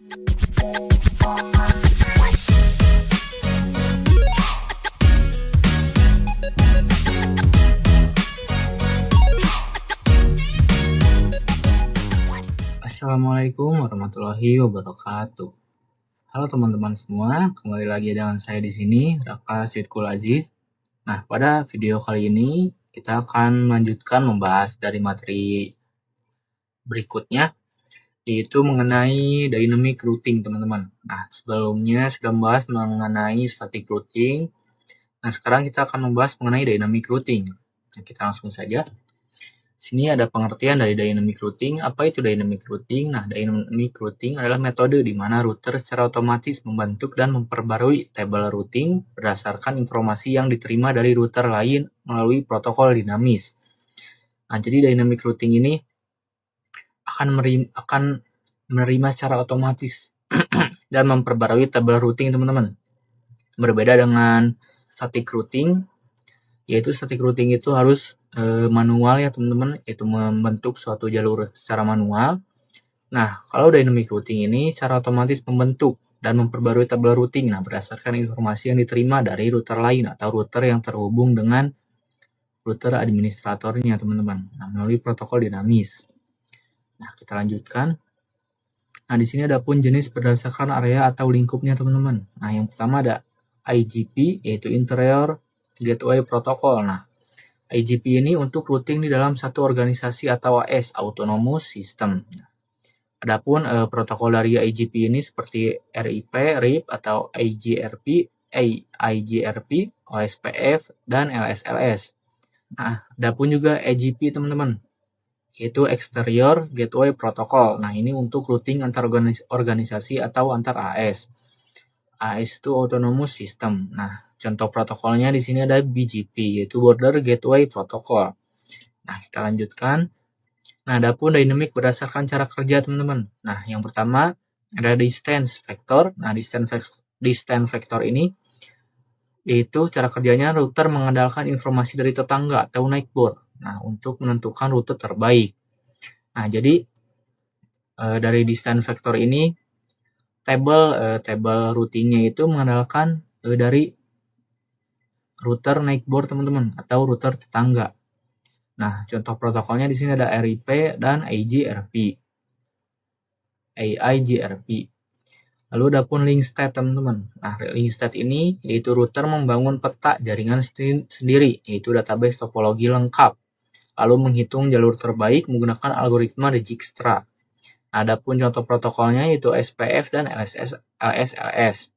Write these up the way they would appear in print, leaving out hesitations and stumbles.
Assalamualaikum warahmatullahi wabarakatuh. Halo teman-teman semua, kembali lagi dengan saya di sini, Raka Sidkul Aziz. Nah, pada video kali ini kita akan melanjutkan membahas dari materi berikutnya, yaitu mengenai dynamic routing, teman-teman. Nah, sebelumnya sudah membahas mengenai static routing. Nah, sekarang kita akan membahas mengenai dynamic routing. Nah, kita langsung saja. Sini ada pengertian dari dynamic routing. Apa itu dynamic routing? Nah, dynamic routing adalah metode di mana router secara otomatis membentuk dan memperbarui tabel routing berdasarkan informasi yang diterima dari router lain melalui protokol dinamis. Nah, jadi dynamic routing ini akan menerima secara otomatis dan memperbarui tabel routing, teman-teman. Berbeda dengan static routing, yaitu static routing itu harus manual ya teman-teman, yaitu membentuk suatu jalur secara manual. Nah, kalau dynamic routing ini secara otomatis membentuk dan memperbarui tabel routing berdasarkan informasi yang diterima dari router lain atau router yang terhubung dengan router administratornya, teman-teman. Nah, melalui protokol dinamis. Nah, kita lanjutkan. Nah, di sini ada pun jenis berdasarkan area atau lingkupnya, teman-teman. Nah, yang pertama ada IGP, yaitu Interior Gateway Protocol. Nah, IGP ini untuk routing di dalam satu organisasi atau AS, Autonomous System. Adapun protokol dari IGP ini seperti RIP, RIP atau IGRP, IGRP, OSPF, dan LSLS. Nah, adapun juga EGP, teman-teman, yaitu Exterior Gateway Protocol. Nah, ini untuk routing antar organisasi atau antar AS. AS itu Autonomous System. Nah, contoh protokolnya di sini ada BGP, yaitu Border Gateway Protocol. Nah, kita lanjutkan. Nah, adapun dynamic berdasarkan cara kerja, teman-teman. Nah, yang pertama ada distance vector. Nah, distance vector ini yaitu cara kerjanya router mengandalkan informasi dari tetangga atau neighbor. Nah, untuk menentukan rute terbaik. Nah, jadi dari distance vector ini table routingnya itu mengandalkan dari router neighbor, teman-teman, atau router tetangga. Nah, contoh protokolnya di sini ada RIP dan IGRP. AIGRP. Lalu ada pun link state, teman-teman. Nah, link state ini yaitu router membangun peta jaringan sendiri, yaitu database topologi lengkap. Lalu menghitung jalur terbaik menggunakan algoritma Dijkstra. Nah, ada pun contoh protokolnya yaitu SPF dan LSLS.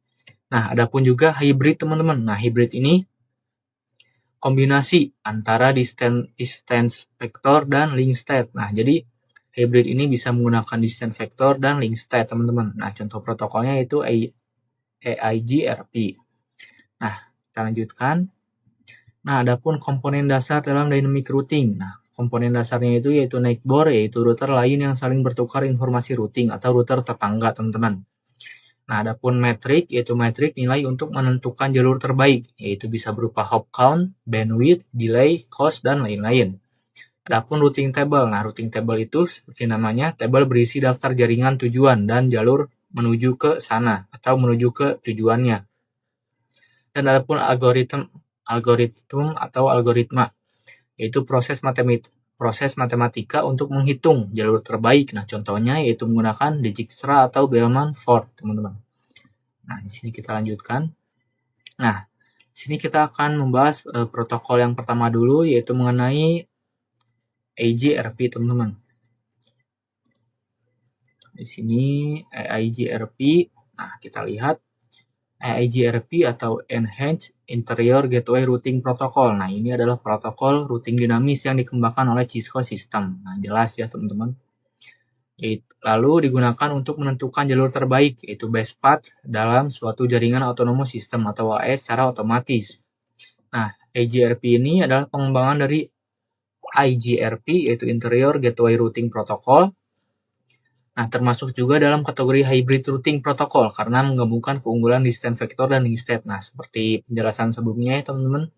Nah, ada pun juga hybrid, teman-teman. Nah, hybrid ini kombinasi antara distance vector dan link state. Nah, jadi hybrid ini bisa menggunakan distance vector dan link state, teman-teman. Nah, contoh protokolnya itu AIGRP. Nah, kita lanjutkan. Nah, adapun komponen dasar dalam dynamic routing. Nah, komponen dasarnya itu yaitu neighbor, yaitu router lain yang saling bertukar informasi routing atau router tetangga, teman-teman. Nah, adapun metrik, yaitu metrik nilai untuk menentukan jalur terbaik, yaitu bisa berupa hop count, bandwidth, delay, cost, dan lain-lain. Adapun routing table. Nah, routing table itu seperti namanya, table berisi daftar jaringan tujuan dan jalur menuju ke sana atau menuju ke tujuannya. Dan adapun algoritma atau algoritma, yaitu proses matematika untuk menghitung jalur terbaik. Nah, contohnya yaitu menggunakan Dijkstra atau Bellman-Ford, teman-teman. Nah, di sini kita lanjutkan. Nah, di sini kita akan membahas protokol yang pertama dulu, yaitu mengenai AIGRP, teman-teman. Di sini AIGRP. Nah, kita lihat AIGRP atau Enhanced Interior Gateway Routing Protocol. Nah, ini adalah protokol routing dinamis yang dikembangkan oleh Cisco System. Nah, jelas ya, teman-teman. Lalu digunakan untuk menentukan jalur terbaik, yaitu best path dalam suatu jaringan autonomous system atau AS secara otomatis. Nah, AIGRP ini adalah pengembangan dari IGRP, yaitu Interior Gateway Routing Protocol. Nah, termasuk juga dalam kategori hybrid routing protocol karena menggabungkan keunggulan distance vector dan link state. Nah, seperti penjelasan sebelumnya ya, teman-teman,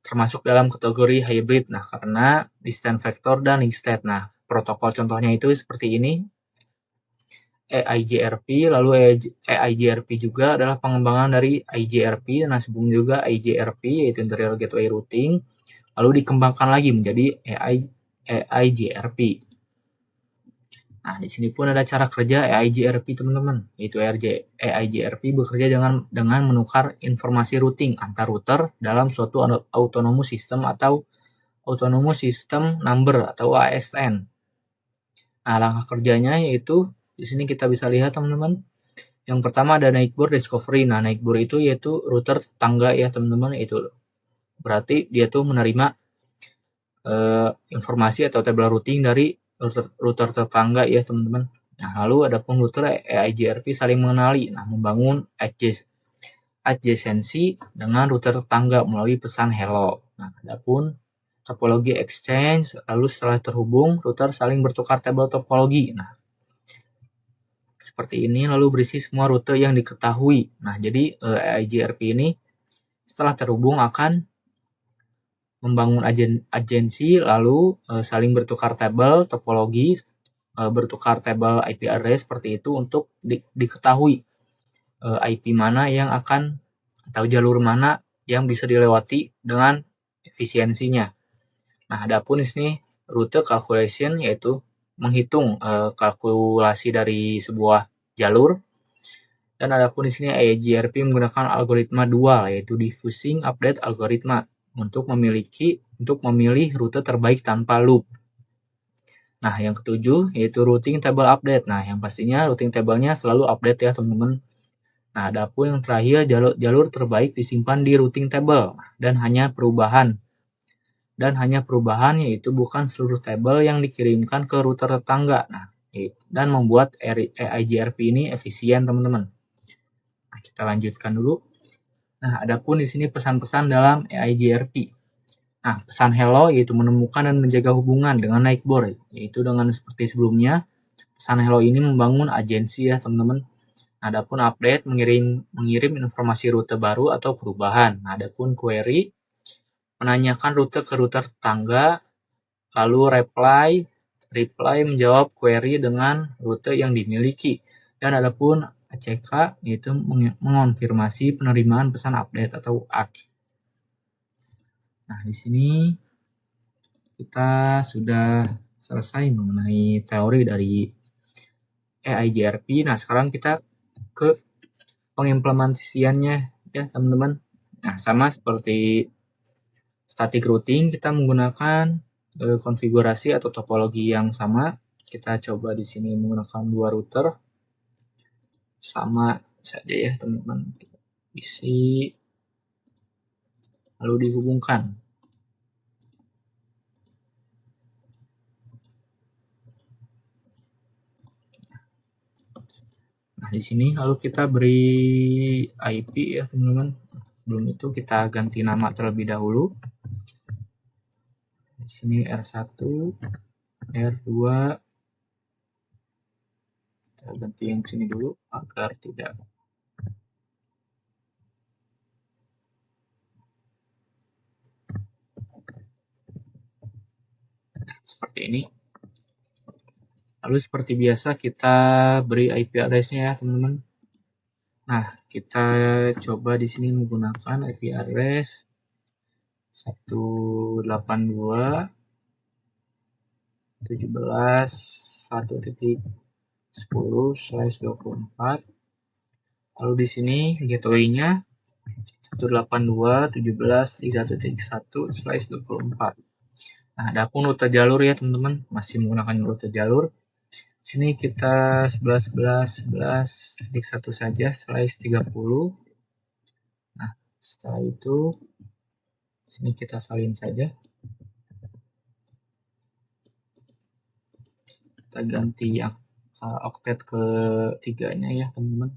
termasuk dalam kategori hybrid. Nah, karena distance vector dan link state. Nah, protokol contohnya itu seperti ini. EIGRP, lalu EIGRP juga adalah pengembangan dari IGRP. Nah, sebelum juga IGRP yaitu Interior Gateway Routing, lalu dikembangkan lagi menjadi EIGRP. Nah, di sini pun ada cara kerja EIGRP, teman-teman. Yaitu EIGRP bekerja dengan menukar informasi routing antar router dalam suatu autonomous system atau autonomous system number atau ASN. Nah, langkah kerjanya yaitu di sini kita bisa lihat, teman-teman. Yang pertama ada neighbor discovery. Nah, neighbor itu yaitu router tetangga ya, teman-teman. Itu berarti dia tuh menerima informasi atau tabel routing dari router tetangga ya, teman-teman. Nah, lalu adapun router EIGRP saling mengenali. Nah, membangun adjacency dengan router tetangga melalui pesan hello. Nah, adapun topologi exchange, lalu setelah terhubung, router saling bertukar tabel topologi. Nah, seperti ini, lalu berisi semua rute yang diketahui. Nah, jadi EIGRP ini setelah terhubung akan membangun agensi, lalu saling bertukar tabel topologi, bertukar tabel IP address seperti itu untuk diketahui IP mana yang akan atau jalur mana yang bisa dilewati dengan efisiensinya. Nah, adapun di sini rute calculation yaitu menghitung kalkulasi dari sebuah jalur. Dan adapun di sini EIGRP menggunakan algoritma dual yaitu diffusing update algoritma untuk memilih rute terbaik tanpa loop. Nah, yang ketujuh yaitu routing table update. Nah, yang pastinya routing table-nya selalu update ya, teman-teman. Nah, adapun yang terakhir jalur terbaik disimpan di routing table dan hanya perubahan yaitu bukan seluruh tabel yang dikirimkan ke router tetangga. Nah, dan membuat EIGRP ini efisien, teman-teman. Nah, kita lanjutkan dulu. Nah, adapun di sini pesan-pesan dalam EIGRP. Nah, pesan hello yaitu menemukan dan menjaga hubungan dengan neighbor, yaitu dengan seperti sebelumnya. Pesan hello ini membangun agensi ya, teman-teman. Adapun update mengirim informasi rute baru atau perubahan. Nah, adapun query menanyakan rute ke router tetangga, lalu reply menjawab query dengan rute yang dimiliki. Dan adapun ACK yaitu mengonfirmasi penerimaan pesan update atau ACK. Nah, di sini kita sudah selesai mengenai teori dari EIGRP. Nah, sekarang kita ke pengimplementasiannya ya, teman-teman. Nah, sama seperti static routing, kita menggunakan konfigurasi atau topologi yang sama. Kita coba di sini menggunakan dua router. Sama saja ya, teman-teman. Isi lalu dihubungkan. Nah, di sini lalu kita beri IP ya, teman-teman. Sebelum itu kita ganti nama terlebih dahulu. Di sini R1, R2. Kita ganti yang sini dulu agar tidak seperti ini. Lalu seperti biasa kita beri IP address-nya ya, teman-teman. Nah, kita coba di sini menggunakan IP address 182.1.10/24. Lalu di sini gateway-nya 182.17.31.1/24. Nah, adapun rute jalur ya, teman-teman, masih menggunakan rute jalur. Sini kita 11.11.11.1 saja /30. Nah, setelah itu sini kita salin saja. Kita ganti oktet ke 3-nya ya, teman-teman.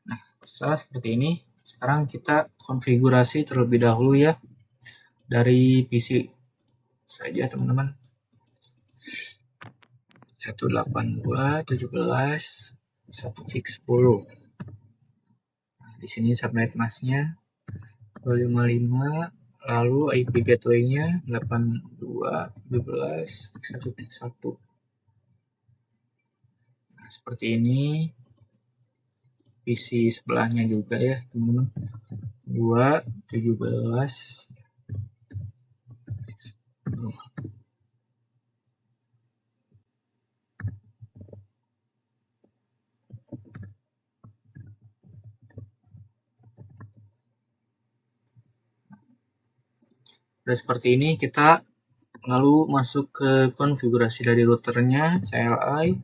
Nah, setelah seperti ini, sekarang kita konfigurasi terlebih dahulu ya dari PC saja, teman-teman. 182.17.1.10. di sini subnet masknya 255, lalu IP gateway-nya 82.17.1.1. Nah, seperti ini. PC sebelahnya juga ya, teman-teman. 2.17. Udah seperti ini, kita lalu masuk ke konfigurasi dari routernya, CLI.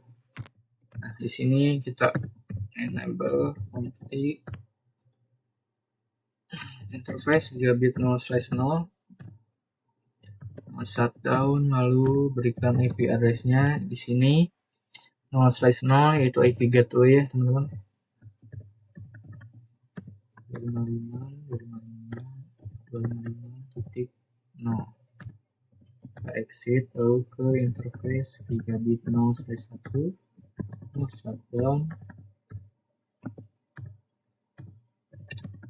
Nah, di sini kita enable config interface gigabit 0/0, shutdown, lalu berikan IP address-nya di sini 0/0 yaitu IP gateway ya, teman-teman. 255.255.255.0. Kita exit lalu ke interface gigabit 0/1, shutdown,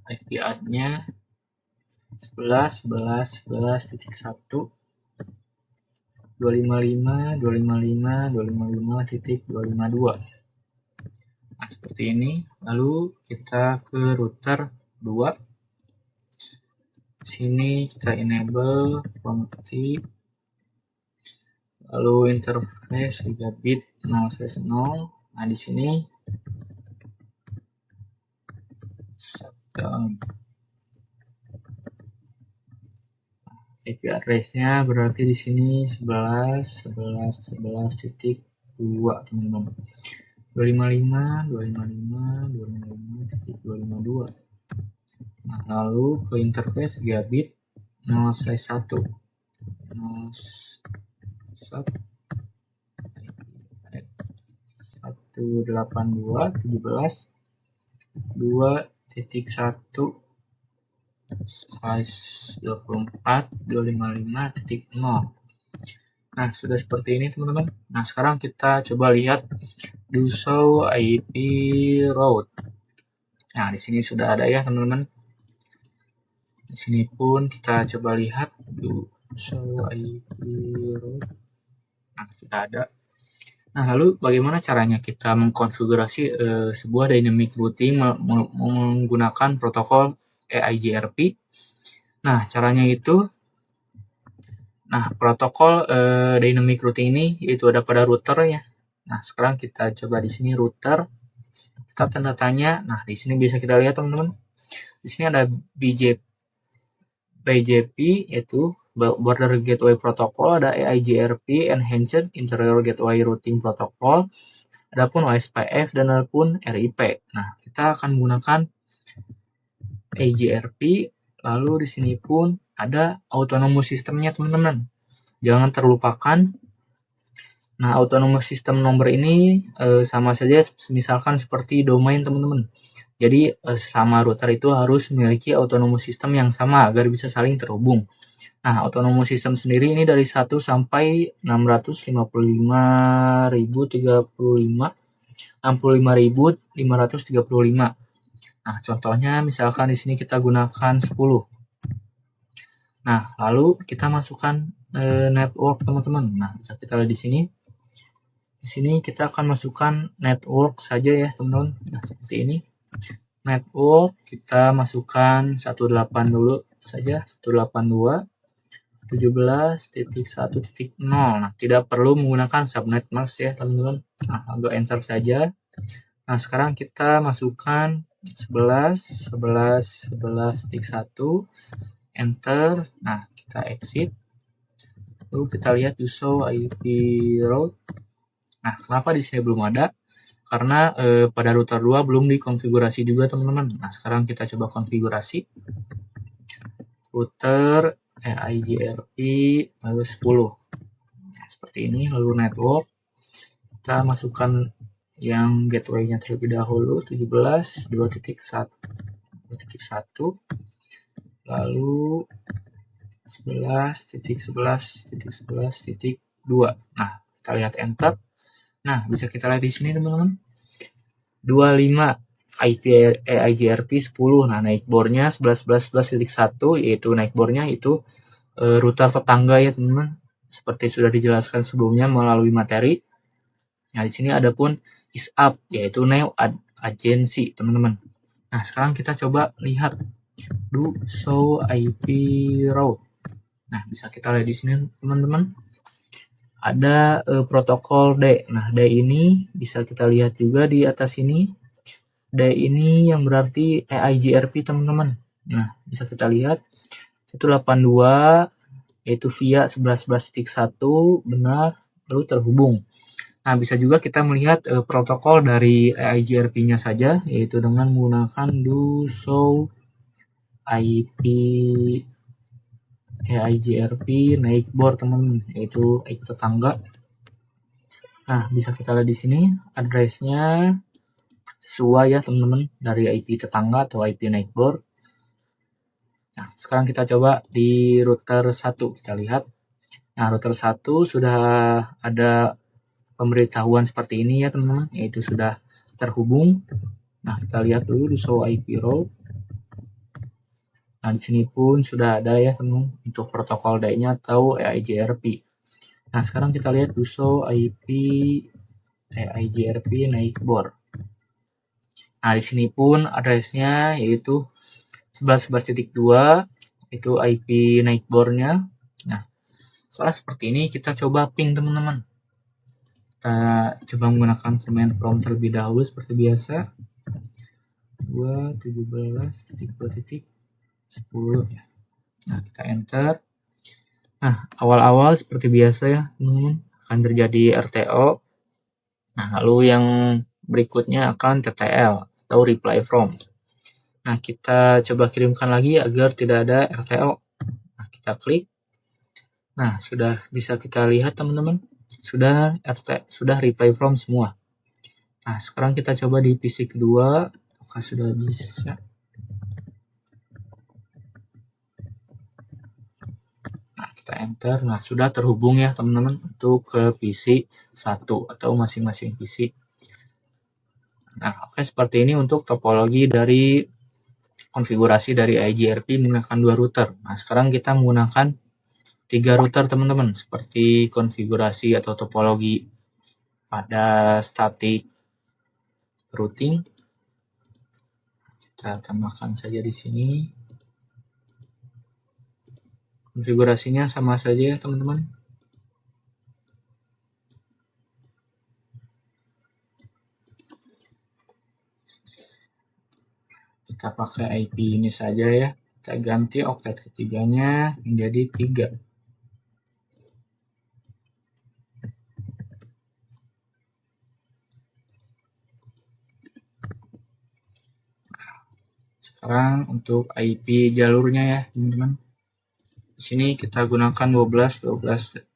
IP add-nya 11.11.11.1, 255.255.255.252. Nah, seperti ini. Lalu kita ke router 2. Sini kita enable config, lalu interface gigabit 0/0. Nah, di sini shutdown. IP address-nya berarti di sini 11.11.11.2, teman-teman. 255.255.255.252. Nah, lalu ke interface gigabit 0/1. 182.17.2.1/24.255.0. Nah, sudah seperti ini, teman-teman. Nah, sekarang kita coba lihat do show IP route. Nah, di sini sudah ada ya, teman-teman. Di sini pun kita coba lihat do show IP route. Nah, sudah ada. Nah, lalu bagaimana caranya kita mengkonfigurasi sebuah dynamic routing menggunakan protokol EIGRP? Nah, caranya itu, protokol dynamic routing ini yaitu ada pada router ya. Nah, sekarang kita coba di sini router, kita tanda tanya. Nah, di sini bisa kita lihat, teman-teman. Di sini ada BGP yaitu Border Gateway Protocol, ada EIGRP Enhanced Interior Gateway Routing Protocol, adapun OSPF dan adapun RIP. Nah, kita akan menggunakan EIGRP. Lalu di sini pun ada autonomous sistemnya, teman-teman. Jangan terlupakan. Nah, autonomous system nomor ini sama saja misalkan seperti domain, teman-teman. Jadi sesama router itu harus memiliki autonomous system yang sama agar bisa saling terhubung. Nah, autonomous system sendiri ini dari 1 sampai 655.535. Nah, contohnya misalkan di sini kita gunakan 10. Nah, lalu kita masukkan network, teman-teman. Nah, bisa kita lihat di sini. Di sini kita akan masukkan network saja ya, teman-teman. Nah, seperti ini. Network kita masukkan 18 dulu saja, 182.17.1.0. Nah, tidak perlu menggunakan subnet mask ya, teman-teman. Nah, agak enter saja. Nah, sekarang kita masukkan 11.11.11.1, enter. Nah, kita exit. Lalu kita lihat do show IP route. Nah, kenapa di sini belum ada? Karena pada router 2 belum dikonfigurasi juga, teman-teman. Nah, sekarang kita coba konfigurasi router EIGRP 10. Nah, seperti ini. Lalu network kita masukkan yang gateway-nya terlebih dahulu 17.2.1, lalu 11.11.11.2. Nah, kita lihat enter. Nah, bisa kita lihat di sini, teman-teman. 25. IP EIGRP 10. Nah, nightboardnya 11.11.11.1 yaitu nightboardnya itu router tetangga ya teman-teman. Seperti sudah dijelaskan sebelumnya melalui materi. Nah, di sini ada pun ISAP yaitu Neo Agency teman-teman. Nah, sekarang kita coba lihat do show IP route. Nah, bisa kita lihat di sini teman-teman. Ada protokol D. Nah, D ini bisa kita lihat juga di atas ini. D ini yang berarti EIGRP teman-teman. Nah, bisa kita lihat 182 yaitu via 11.11.1 benar lalu terhubung. Nah, bisa juga kita melihat protokol dari EIGRP-nya saja yaitu dengan menggunakan do show IP EIGRP neighbor teman-teman, yaitu IP tetangga. Nah, bisa kita lihat di sini address-nya sesuai ya teman-teman dari IP tetangga atau IP neighbor. Nah, sekarang kita coba di router 1 kita lihat. Nah, router 1 sudah ada pemberitahuan seperti ini ya teman-teman, yaitu sudah terhubung. Nah, kita lihat dulu di show IP route. Nah, di sini pun sudah ada ya teman-teman untuk protokol DE-nya atau EIGRP. Nah, sekarang kita lihat di show IP EIGRP neighbor. Nah, di sini pun address-nya yaitu 11.11.2 itu IP neighbor-nya. Nah, setelah seperti ini kita coba ping teman-teman. Kita coba menggunakan command prompt terlebih dahulu seperti biasa. 2.17.2.10 ya. Nah, kita enter. Nah, awal-awal seperti biasa ya teman-teman akan terjadi RTO. Nah, lalu yang berikutnya akan TTL atau reply from. Nah, kita coba kirimkan lagi agar tidak ada RTO. Nah, kita klik. Nah, sudah bisa kita lihat teman-teman. Sudah reply from semua. Nah, sekarang kita coba di PC kedua. Apakah sudah bisa? Nah, kita enter. Nah, sudah terhubung ya teman-teman untuk ke PC 1 atau masing-masing PC. Nah, oke, seperti ini untuk topologi dari konfigurasi dari EIGRP menggunakan 2 router. Nah, sekarang kita menggunakan 3 router teman-teman, seperti konfigurasi atau topologi pada static routing. Kita tambahkan saja di sini. Konfigurasinya sama saja ya teman-teman. Kita pakai IP ini saja ya. Kita ganti oktet ketiganya menjadi 3. Sekarang untuk IP jalurnya ya teman-teman. Di sini kita gunakan 12.1/30.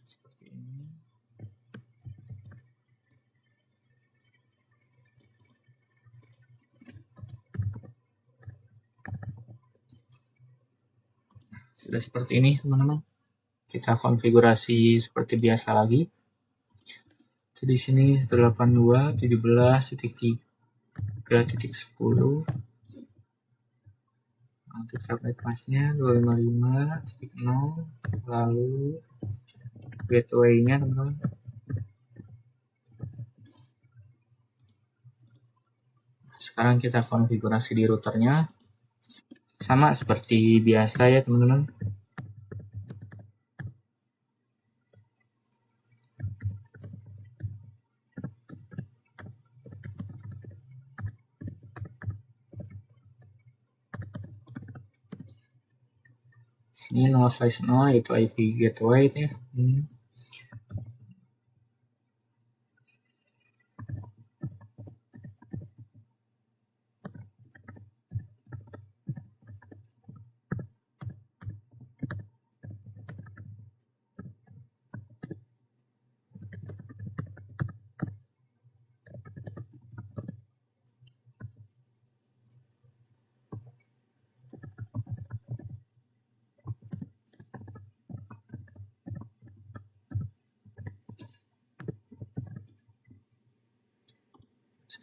Seperti ini. Sudah seperti ini teman-teman. Kita konfigurasi seperti biasa lagi. Di sini 182.17.3.10. Untuk subnet masknya 255.0, lalu gateway-nya teman-teman. Sekarang kita konfigurasi di routernya sama seperti biasa ya teman-teman. Sini 0/0 itu IP gateway ya.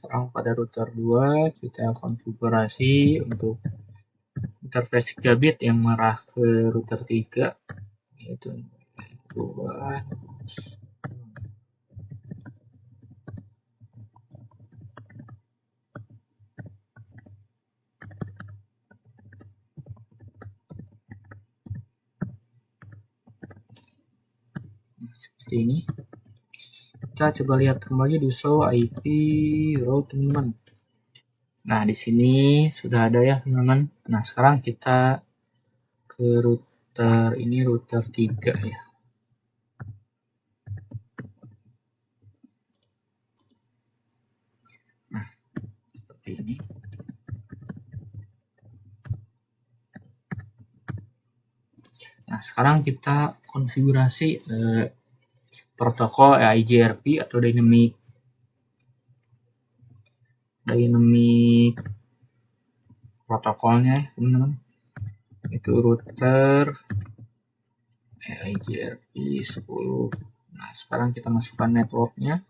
sekarang pada router 2 kita konfigurasi untuk interface gigabit yang mengarah ke router 3, yaitu 2. Seperti ini. Kita coba lihat kembali di show IP route, teman-teman. Nah, di sini sudah ada ya, teman-teman. Nah, sekarang kita ke router ini, router 3 ya. Nah, seperti ini. Nah, sekarang kita konfigurasi protokol IGRP atau dynamic protokolnya, teman-teman. Itu router IGRP 10. Nah, sekarang kita masukkan networknya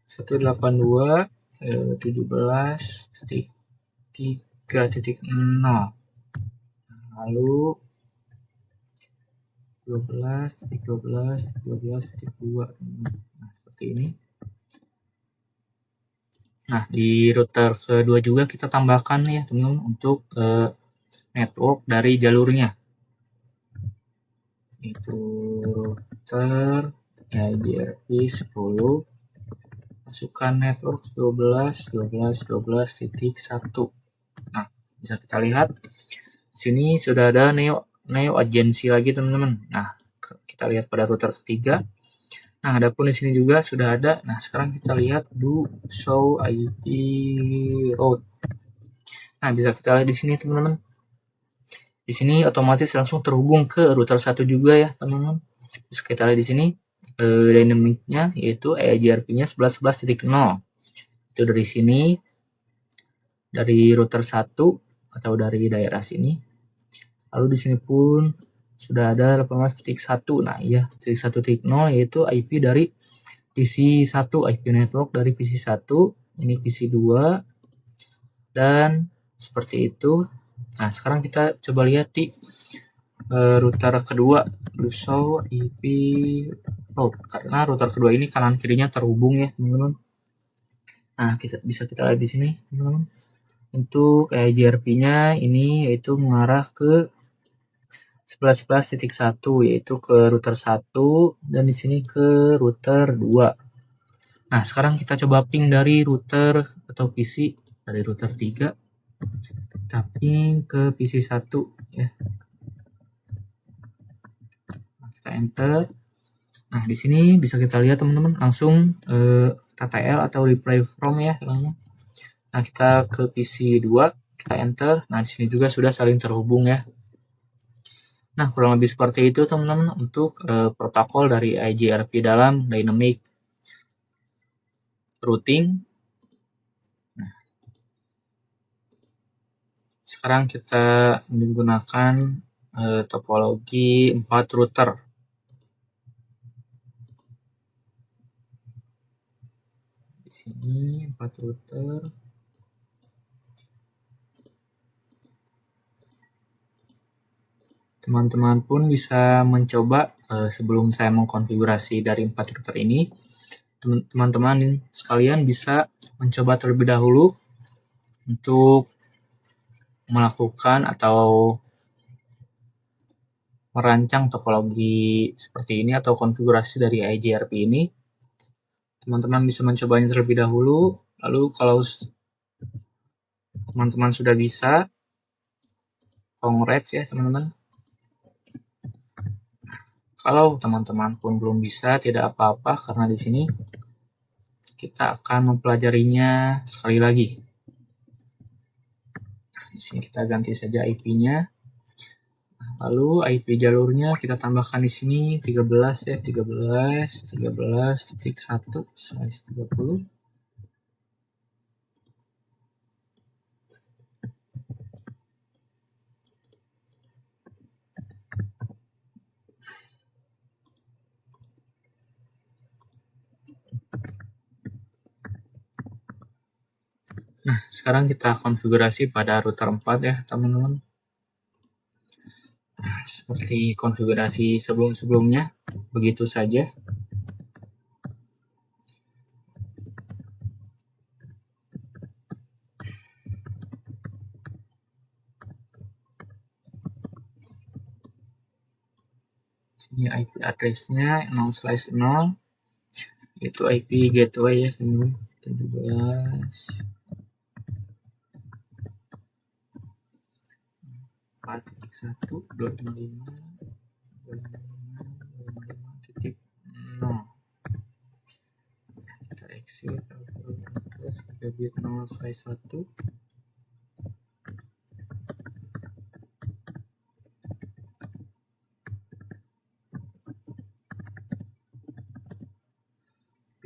192.17.3.0, lalu 12.12.12.2. Nah, seperti ini. Nah, di router kedua juga kita tambahkan ya, teman-teman, untuk network dari jalurnya. Itu router IGRP 10, masukkan network 12.12.12.1. Nah, bisa kita lihat di sini sudah ada neo agency lagi, teman-teman. Nah, kita lihat pada router ketiga. Nah, adapun di sini juga sudah ada. Nah, sekarang kita lihat do show IP route. Nah, bisa kita lihat di sini, teman-teman. Di sini otomatis langsung terhubung ke router 1 juga ya, teman-teman. Bisa kita lihat di sini dynamicnya yaitu IGRP-nya 11.11.0. Itu dari sini, dari router 1 atau dari daerah sini. Lalu di sini pun sudah ada 18.1. Nah, ya, 1.0 yaitu IP dari PC 1, IP network dari PC 1, ini PC 2, dan seperti itu. Nah, sekarang kita coba lihat di router kedua, show IP route, karena router kedua ini kanan kirinya terhubung ya, teman-teman. Nah, bisa kita lihat di sini, teman-teman. Untuk IGRP-nya ini yaitu mengarah ke 11.11.1, yaitu ke router 1 dan di sini ke router 2. Nah, sekarang kita coba ping dari router atau PC dari router 3. Kita ping ke PC 1 ya. Nah, kita enter. Nah, di sini bisa kita lihat, teman-teman, langsung TTL atau reply from ya, teman-teman. Nah, kita ke PC 2, kita enter. Nah, di sini juga sudah saling terhubung ya. Nah, kurang lebih seperti itu, teman-teman, untuk protokol dari IGRP dalam dynamic routing. Nah, sekarang kita menggunakan topologi 4 router. Di sini 4 router. Teman-teman pun bisa mencoba sebelum saya mengkonfigurasi dari 4 router ini. Teman-teman sekalian bisa mencoba terlebih dahulu untuk melakukan atau merancang topologi seperti ini atau konfigurasi dari IGRP ini. Teman-teman bisa mencobanya terlebih dahulu, lalu kalau teman-teman sudah bisa, congrats ya, teman-teman. Kalau teman-teman pun belum bisa, tidak apa-apa, karena di sini kita akan mempelajarinya sekali lagi. Di sini kita ganti saja IP-nya. Lalu IP jalurnya kita tambahkan di sini 13 ya, 13.13.1/30. Nah, sekarang kita konfigurasi pada router 4 ya, teman-teman. Nah, seperti konfigurasi sebelum-sebelumnya, begitu saja. Ini IP address-nya 0/0, itu IP gateway ya, teman-teman. 17 4.1 255 255 kita exit terus 3 bit 0/1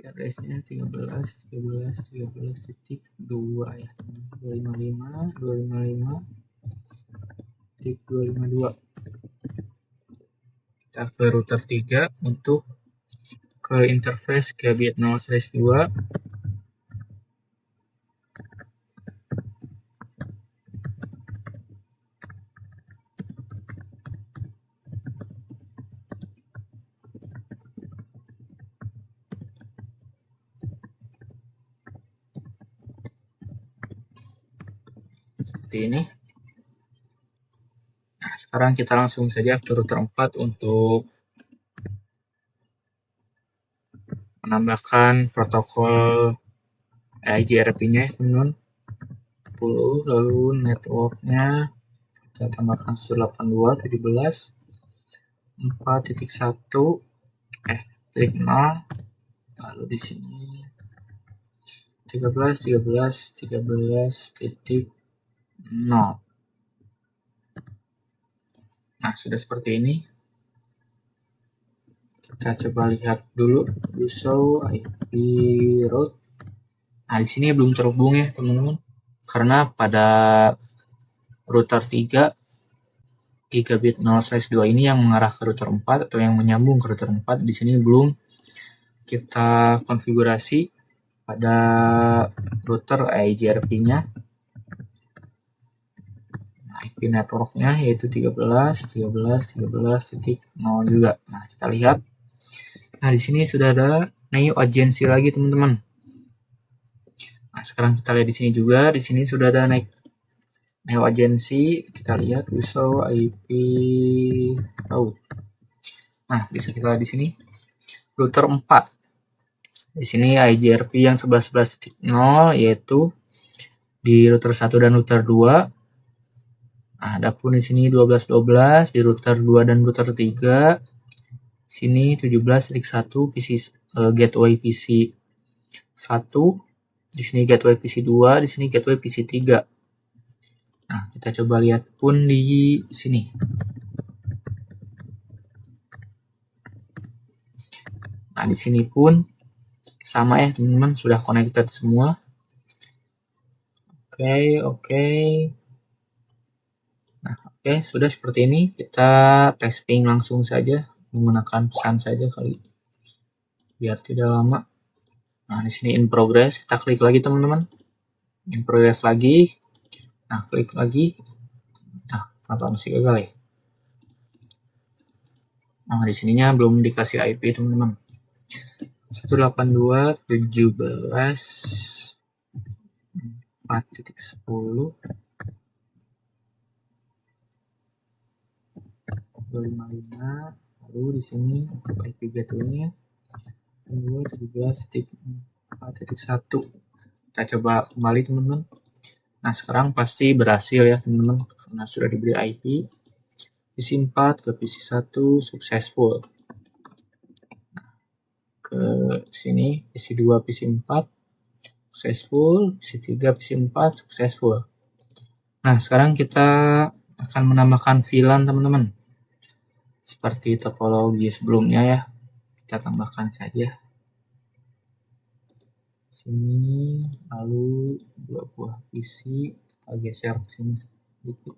address-nya 13.13.13.2 ya, 255.255.252. Kita ke router 3 untuk ke interface gigabit 0/2. Seperti ini. Nah, sekarang kita langsung saja ke router 4 untuk menambahkan protokol IGRP-nya ya, teman-teman. 10, lalu network-nya kita tambahkan 182.4.1 lalu di sini 13.13.13.0. Nah, sudah seperti ini. Kita coba lihat dulu show IP route. Nah, di sini belum terhubung ya, teman-teman. Karena pada router 3 gigabit 0/2 ini yang mengarah ke router 4 atau yang menyambung ke router 4 di sini belum kita konfigurasi pada router IGRP-nya. Nah, IP network-nya yaitu 13.13.13.0 juga. Nah, kita lihat. Nah, di sini sudah ada Neo agency lagi, teman-teman. Nah, sekarang kita lihat di sini juga. Di sini sudah ada Neo agency. Kita lihat show IP route. Nah, bisa kita lihat di sini router 4. Di sini IGRP yang 11.11.0 yaitu di router 1 dan router 2. Nah, adapun di sini 12.12 di router 2 dan router 3. Sini 17.1 PC gateway PC 1. Di sini gateway PC 2, di sini gateway PC 3. Nah, kita coba lihat pun di sini. Nah, di sini pun sama ya, teman-teman, sudah connected semua. Oke. Nah, oke, sudah seperti ini. Kita testing langsung saja menggunakan pesan saja kali, biar tidak lama. Nah, di sini in progress, kita klik lagi, teman-teman. In progress lagi. Nah, klik lagi. Nah, kenapa masih gagal ya? Nah, di sininya belum dikasih IP, teman-teman. 182.17.4.10 255. Lalu di sini untuk IP gateway-nya 17.4.1. Kita coba kembali, teman-teman. Nah, sekarang pasti berhasil ya, teman-teman, karena sudah diberi IP. PC 4 ke PC 1 successful. Ke sini PC 2 PC 4 successful, PC 3 PC 4 successful. Nah, sekarang kita akan menambahkan VLAN, teman-teman. Seperti topologi sebelumnya ya. Kita tambahkan saja. Sini, lalu 2 buah PC, kita geser ke sini sedikit.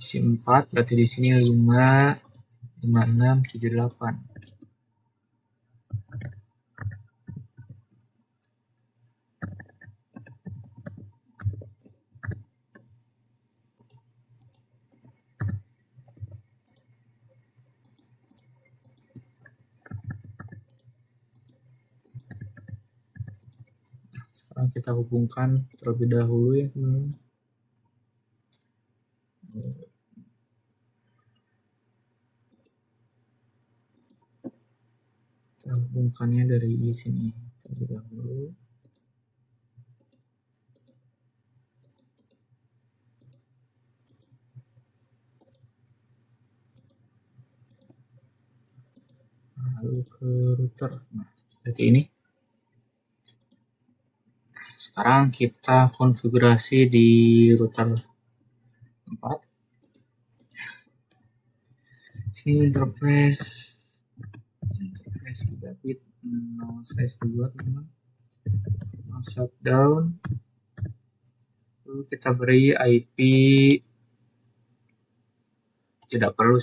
posisi 4, berarti di sini 5, 5, 6, 7, 8. Sekarang kita hubungkan terlebih dahulu ya teman-teman. Kita hubungkannya dari sini terlebih dahulu. Lalu ke router. Nah, seperti ini. Sekarang kita konfigurasi di router 4. Sini interface gigabit 0/2 teman-teman. Shutdown. Lalu kita beri IP. Tidak perlu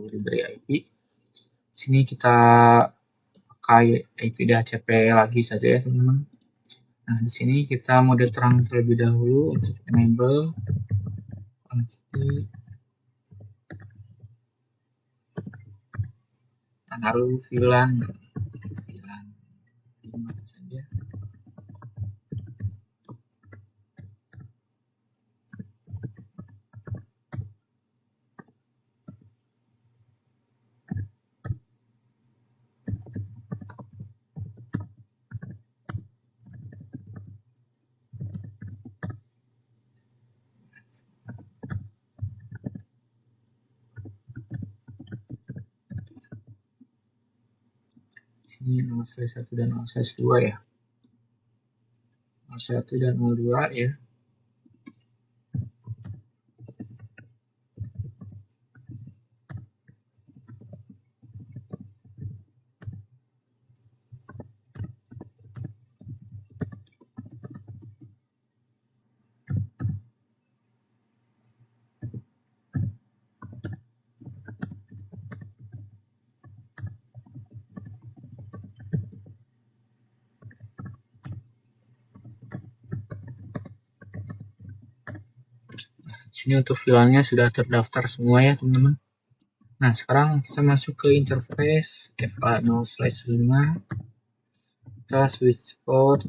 diberi IP. Sini kita pakai IP DHCP lagi saja ya teman-teman. Nah, di sini kita mode terang terlebih dahulu untuk enable. Nah, lalu VLAN 5 saja. Sini 0/1 dan 0/2 ya. 01 dan 02 ya. Sini untuk VLAN-nya sudah terdaftar semua ya teman-teman. Nah, sekarang kita masuk ke interface FA0/5. Kita switch port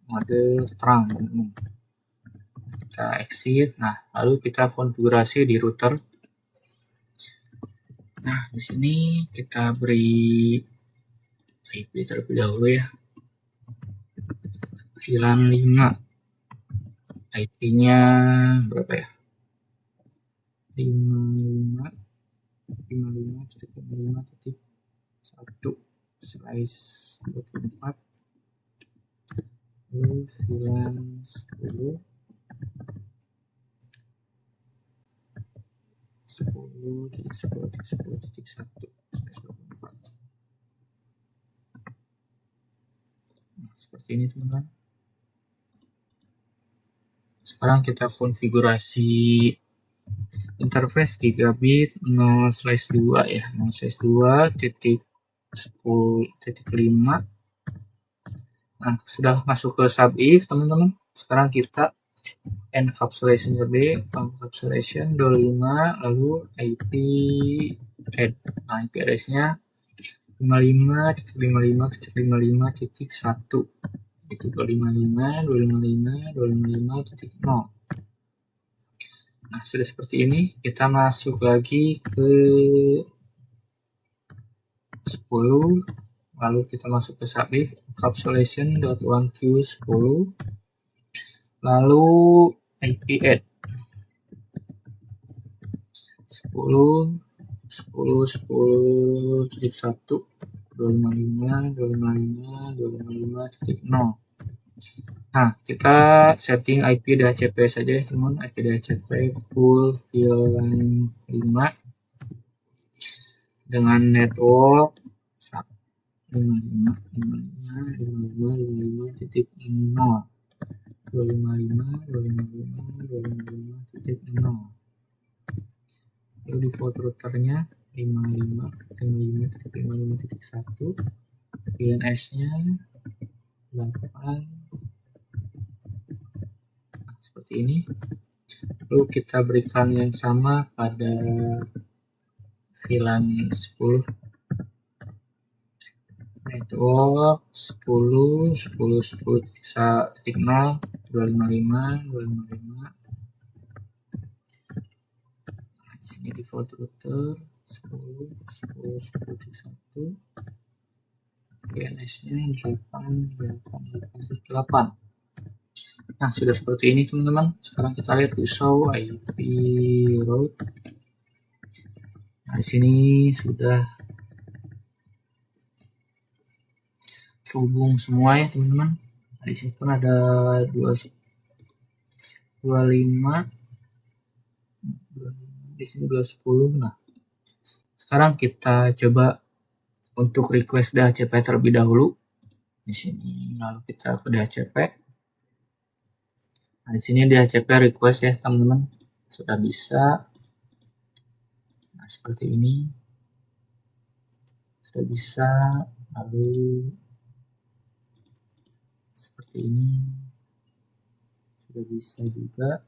mode terang teman-teman. Kita exit. Nah, lalu kita konfigurasi di router. Nah, di sini kita beri IP terlebih dahulu ya. VLAN 5. IP-nya berapa ya? 55.55.1/24. Lalu VLAN 10. 10.10.10.1/24. Nah, seperti ini teman-teman. Sekarang kita konfigurasi interface gigabit 0/2 ya. 0/2.10.5. Nah, sudah masuk ke sub-if teman-teman. Sekarang kita encapsulation tadi, encapsulation 25, lalu IP add. Nah, IP address-nya 55.55.55.1. Itu 255.255.255.0. Nah, sudah seperti ini. Kita masuk lagi ke 10. Lalu kita masuk ke sub-if encapsulation.1q10. Lalu IP add 10 10 10.1 255.255.255.0. Nah, kita setting IP DHCP saja ya teman. IP DHCP full VLAN 5 dengan network 55.55.55.0. 255.255.255.0. lalu default routernya 55.55.55.1, DNS-nya 8. Nah, seperti ini. Lalu kita berikan yang sama pada VLAN 10. Network 10 10 10.0 255 255. Nah, di sini default router 10 10 10.1, DNS-nya 8. Nah, sudah seperti ini teman-teman. Sekarang kita lihat di show IP route. Nah, di sini sudah terhubung semua ya teman-teman. Nah, di sini pun ada 25, di sini 210. Nah, sekarang kita coba untuk request DHCP terlebih dahulu. Di sini lalu kita ke DHCP. Nah, di sini DHCP request ya teman-teman. Sudah bisa. Nah, seperti ini. Sudah bisa. Lalu seperti ini. Sudah bisa juga.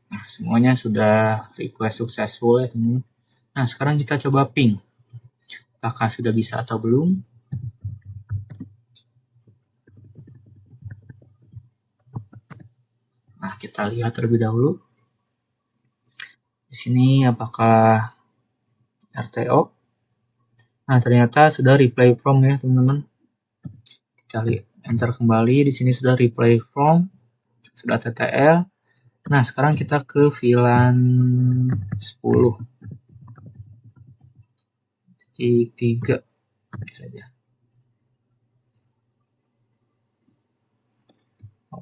Nah, semuanya sudah request successful ya teman-teman. Nah, sekarang kita coba ping. Apakah sudah bisa atau belum? Nah, kita lihat terlebih dahulu. Di sini apakah RTO? Nah, ternyata sudah reply from ya, teman-teman. Kita lihat enter kembali. Di sini sudah reply from, sudah TTL. Nah, sekarang kita ke VLAN 10. Di 3 saja.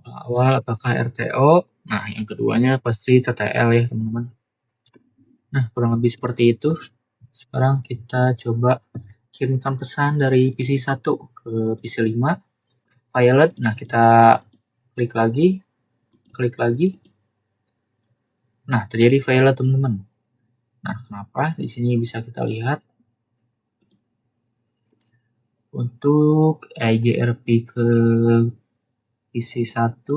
Awal apakah RTO? Nah, yang keduanya pasti TTL ya, teman-teman. Nah, kurang lebih seperti itu. Sekarang kita coba kirimkan pesan dari PC 1 ke PC 5. Pilot. Nah, kita klik lagi. Nah, terjadi failure teman-teman. Nah, kenapa? Di sini bisa kita lihat untuk IGRP ke PC 1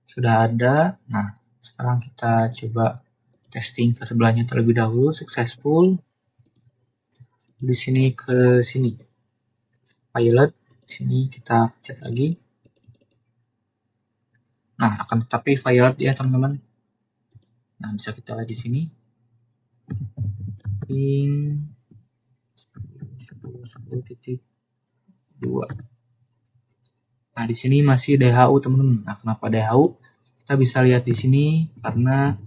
sudah ada. Nah, sekarang kita coba testing ke sebelahnya terlebih dahulu, successful. Di sini ke sini. Pilot, di sini kita cek lagi. Nah, akan tetapi pilot ya, teman-teman. Nah, bisa kita lihat di sini. Ping 10.10.2. Nah, di sini masih DHU, teman-teman. Nah, kenapa DHU? Kita bisa lihat di sini karena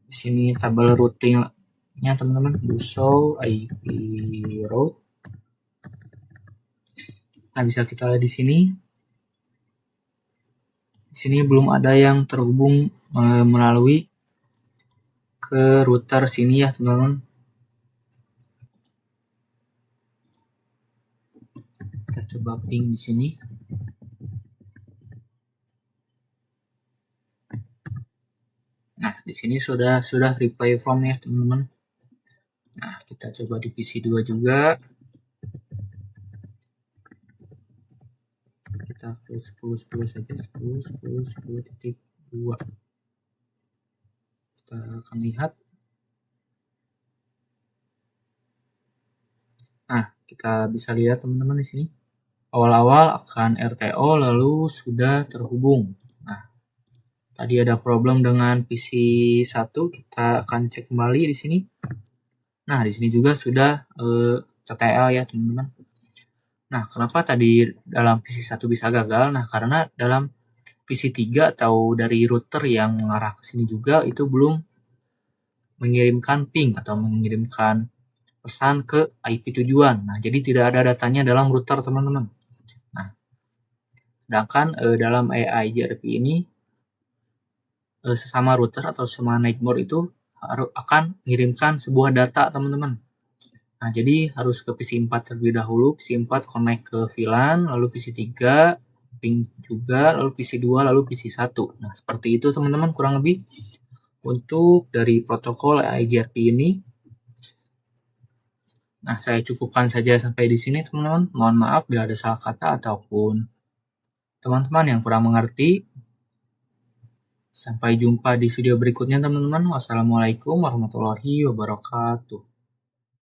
di sini tabel routing-nya, teman-teman, do show IP route. Nah, bisa kita lihat di sini. Di sini belum ada yang terhubung melalui ke router sini ya, teman-teman. Kita coba ping di sini. Nah, di sini sudah reply from ya, teman-teman. Nah, kita coba di PC 2 juga. Kita ke 10.10 saja, 10.10.10.2. Kita akan lihat. Nah, kita bisa lihat teman-teman di sini. Awal-awal akan RTO lalu sudah terhubung. Nah, tadi ada problem dengan PC 1, kita akan cek kembali di sini. Nah, di sini juga sudah TTL ya, teman-teman. Nah, kenapa tadi dalam PC 1 bisa gagal? Nah, karena dalam PC 3 atau dari router yang mengarah ke sini juga itu belum mengirimkan ping atau mengirimkan pesan ke IP tujuan. Nah, jadi tidak ada datanya dalam router, teman-teman. Nah, sedangkan dalam IGRP ini sesama router atau sesama network itu akan mengirimkan sebuah data, teman-teman. Nah, jadi harus ke PC 4 terlebih dahulu. PC 4 connect ke VLAN, lalu PC 3 samping juga, lalu PC 2, lalu PC 1. Nah, seperti itu teman-teman kurang lebih untuk dari protokol IGRP ini. Nah, saya cukupkan saja sampai di sini teman-teman. Mohon maaf bila ada salah kata ataupun teman-teman yang kurang mengerti. Sampai jumpa di video berikutnya teman-teman. Wassalamualaikum warahmatullahi wabarakatuh.